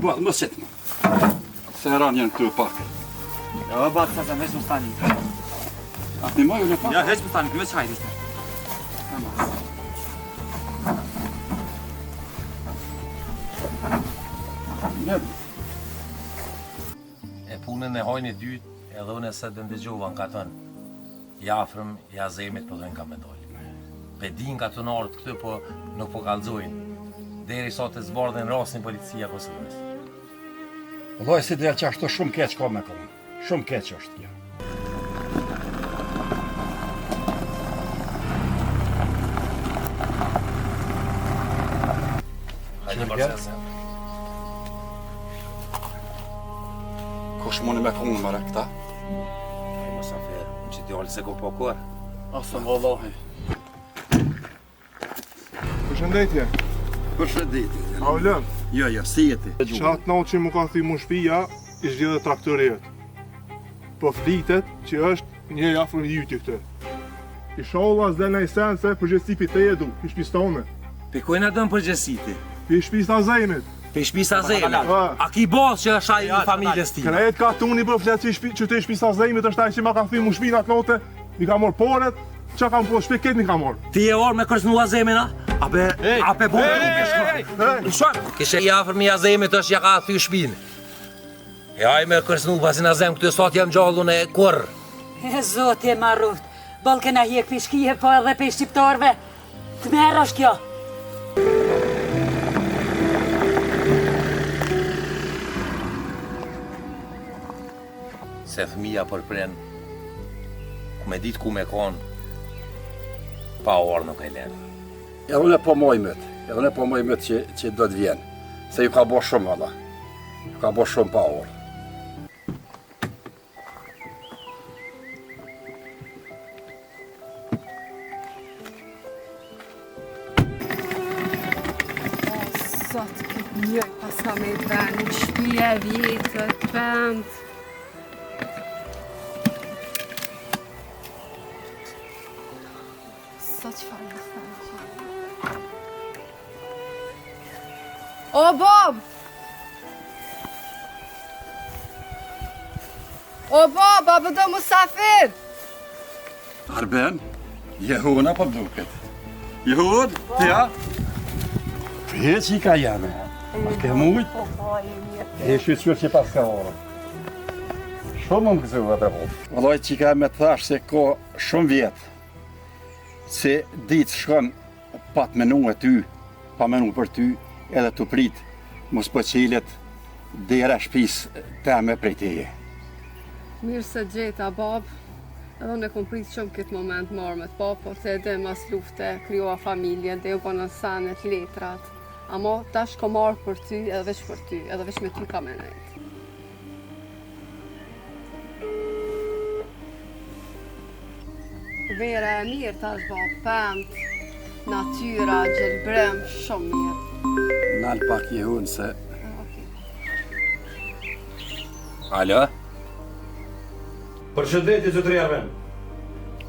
bëllë, më sitë më. Se ranë janë këtu pak. Jo, bab, sa heq më stani. Atë një mojë në pak? Ja, heq më stani, këve qajt ishte. E punën e hojnë dytë, edhe unë se të ndëgjova nga tënë. Jafrëm, Azemit po dhënë ka me dollë. Pe din ka të nërët këtë, po nuk po kalzojnë. Deri sot e zbardhen rasin policia Kosovës. Vëllaj, si del që ashtu shumë keq ka me këmë. Shumë keq është kjo. Hajde bërse Azem. Kush muni me këmë mëre këta? Hajde Mosafir, unë që t'jallë se ko po kërë. Asëm vëllahi. Përshëndetje. Përshëndetje. A u lëm? Jo, si jeti? Qatë natë që mu ka thimu shpia, ishtë gjithë traktoriet. Po flitet që është një jafrën jyti këtë. Isha Allah s'de në i sen se përgjësi për te edu, për shpistone. Pe kojnë adëm përgjësiti? Për shpista zemit. Pe shpisa Azemit? A ki bos që është ajë i familjes ti? Krejt ka tuni për fletë që te shpista zemit është ajë që ma ka thimu shpinat note, mi ka morë poret, që kam po shpeket mi ka morë. Ti e orë me kërsnu Azemin, a? Ape bërë nuk e shko. Kishe i afër mi Azemit është ja ka thy shpinë. E aj me kërsnu pasin Azem këtë sot jam gjallun e kërë. E zotje marrut, bolken a hjek pishkije po edhe pe shqiptarve. Të merë është kjo. Se fëmija përpren, ku me ditë ku me konë, pa orë nuk e lenë. Edhe unë po mojmet që do të vjenë. Se ju ka bo shumë, valla. Ju ka bo shumë pa orë. Sot këtë një pas ka me bënë, në shpije vjetër, pëndë. Sot që farë në thëmë. O, Bob! O, Bob, a do Musafir! Arben, jehuna po duket. Jehun, tja? Pre që i ka jame. A ke mujt? E shqyqyr që pas ka orën. Shumë më këzua të vodë. Vëllaj që i ka me thash se ko shumë vjetë. Se ditë shkon pa të menu e ty, pa menu për ty, edhe të prit, mos po qilet dera shpis teme prej teje. Mirë se gjeta, Bob. Edhe unë e kom prit shumë këtë moment marrë me të po, por të edhe mas lufte, kryova familje, dhe u bënë sanet, letrat. Amo tash ko marrë për ty, edhe veç për ty, edhe veç me ty ka me nejtë. Vere e mirë tash, Bob, pënd, natyra, gjelbrem, shumë mirë. Nalë pak jehun se... Alo? Përshëndetje, zotëri Arben.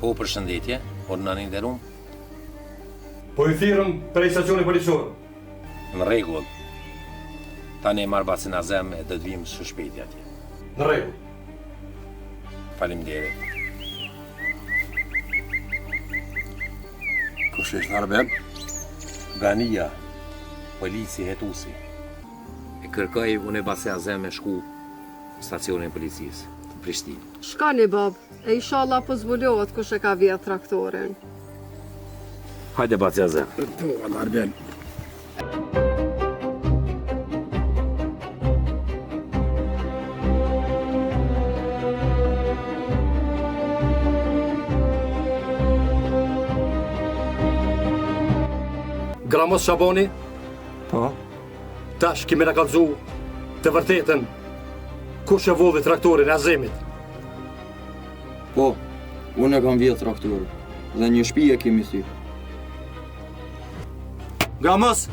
Po përshëndetje, por në një derum? Po i thirëm prej stacioni policor. Në regull. Tani e marrë bacin Azem e do të vim së shpejti atje. Në regull. Faleminderit. Kush është në Arben? Brania, polici hetusi. E kërkoj unë e basi Azem me shku në stacionin e policisë, në Prishtinë. Shkani, Bob, e inshallah po zbulohet kush e ka vjetë traktorin. Hajde basi Azem. Do, në Arben. Gramos Shaboni, Po? tash kemi na kallëzu të vërtetën kush e vodhi traktorin e Azemit. Po, unë e kam vjetë traktorë dhe një shtëpi e kemi thyrë. Gramos,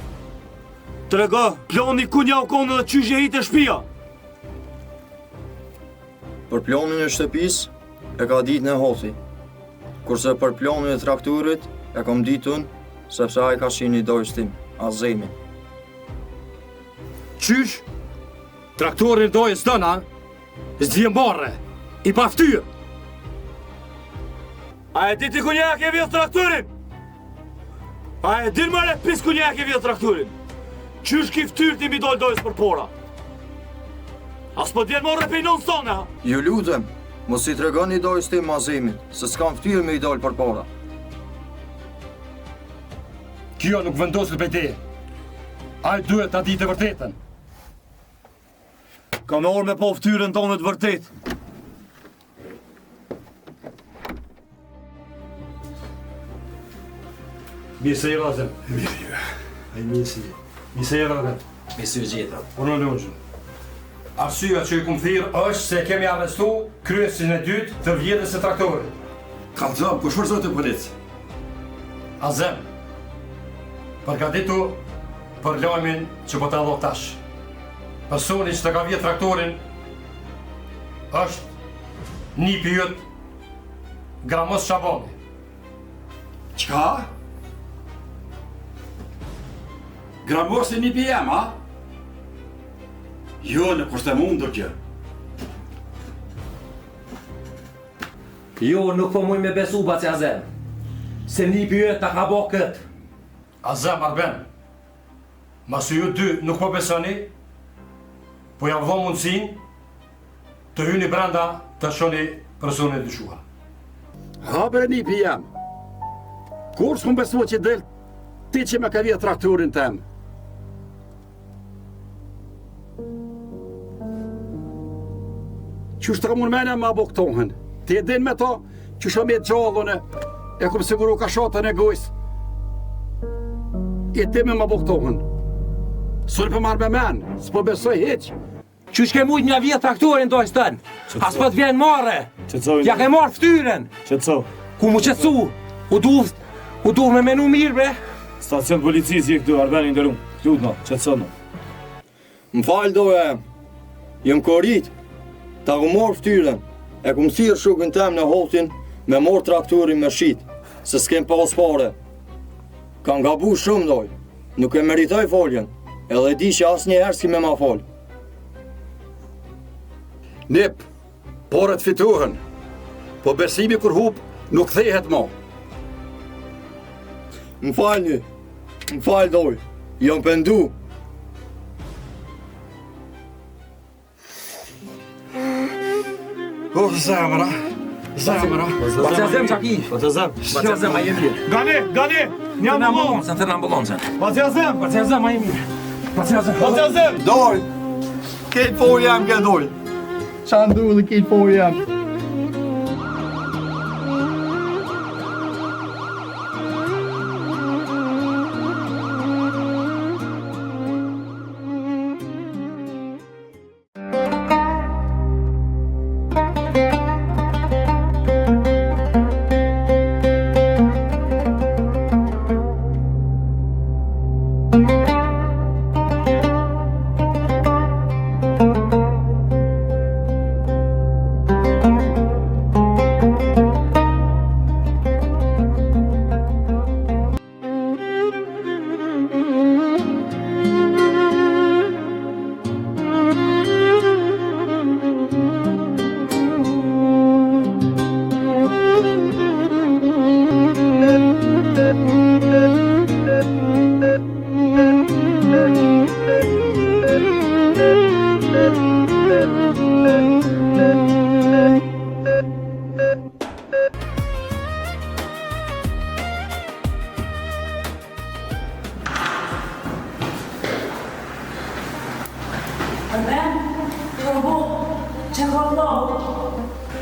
trego plani ku nja u konë dhe qysh e hitë e shtëpia. Për planin e shtëpisë e ka ditë në hothi, kurse për planin e traktorit e kam ditë unë sepse ai ka qenë i dashur tim, Azemi. Qysh? Traktorin dojë s'dëna, s'dhjem barre, i paftyrë. A e di ti ku një ke vjetë traktorin? A e din mare pis ku një ke vjetë traktorin? Qysh ki ftyrë ti mi dollë dojës për pora? As po djenë morë pej non sone, ha? Ju lutem, mos i tregoni dojës tim mazimin, se s'kam ftyrë me i dollë për para. Kjo nuk vendoset për te. Ai duhet ta ditë të vërtetën. Kam orë me po ftyrën tonë të vërtet. Mirë se i razem. Ai mirë se. Mirë se i razem. Mirë se u gjeta. Unë lëngjën. Arsyeja që i kum thirr është se kemi arrestu kryesin e dytë të vjedhjes së traktorit. Kallëzëm, ku shfërzohet të polic? Azem. Përgatitu për lajmin që po ta dho tash. Personi që të ka vjedh traktorin është nipi jot Gramos Shabani. Qka? Gramosi nipi jem, ha? Jo, në kurse mundur kjo. Jo, nuk po muj me besu baci Azem. Se nipi jot ta ka bo këtë. Azem Arben. Masë ju dy nuk po besoni, po jam dho mundësin të hyni brenda të shoni personin e dyshuar. Ha bre nipi jem. Kur s'kum besu që del ti që me ka vjetë traktorin tem? Qështë të kam unë mene ma boktohen? Ti e din me to, që shë me gjallën e kum siguru ka shatën e gojës. E ti me ma boktohen. Sërë për marrë me men, s'po besoj heq. Qysh ke mujt mja vjetë traktorin dojës tënë? As po të vjen marre. Ja ke marrë ftyren. Ku mu qetsu? U duh me menu mirë, bre. Stacion policisë je këtu, Arbeni ndërum. Lutno, qetësono. M'fal doja em. Jem korit. Ta ku morë ftyren. E ku mësirë shukën tem në hotin me morë traktorin me shit. Se s'kem pas pare. Kam gabu shumë doj. Nuk e meritoj foljen. Edhe di që asë një herë s'ki me ma fol. Nip, porët fituhen. Po besimi kur hub, nuk thehet mo. M'fal doj. Jam pendu. Oh, zemra. Baci Azem qaki. Baci Azem a jemi. Gani, një ambulancë. Të në ambulancën. Baci Azem, Baci Azem a jemi. Baci Azem. Baci Azem. Doj. Ketë po jam ke doj. Qanë du dhe ketë po jam.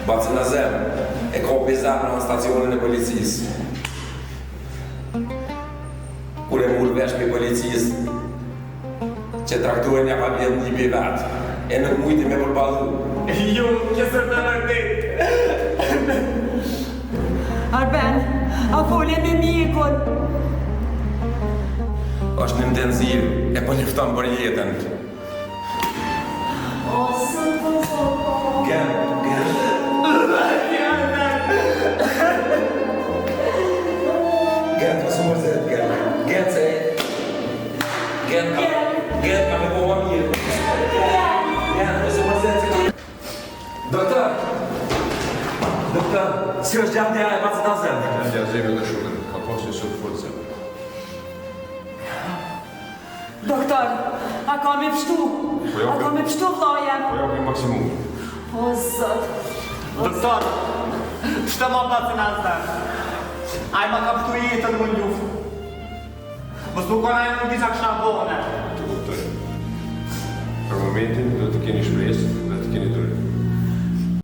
Bacin Azem e kopi zemra në stacionin e policisë. Kur e murë vesh për policisë që traktorin ja ka vjetë një për vetë, e nuk mujti me përballu. Jo, kësër të vërtet. Arben, a folje me mikun. Është në intenziv, e po njëfton për jetën. Gen. Gen, të së mërzet, gen. Gen, se... Gen, ka me bova mirë. Si është gjendja e bacë ta zemë? Gjendja e zemrës në shukën, ka pasur një shumë fort zemë. Doktor, a ka me pështu? A ka me pështu vllaja? Po ja për maksimum. O, zot. Doktor, shtë ma bacë në zemë. Ai ma ka pëtu jetën më luftë. Mos nuk kanë ajë nuk disa kësha bone. Të kuptoj. Për momentin do të keni shpresë dhe të keni durim.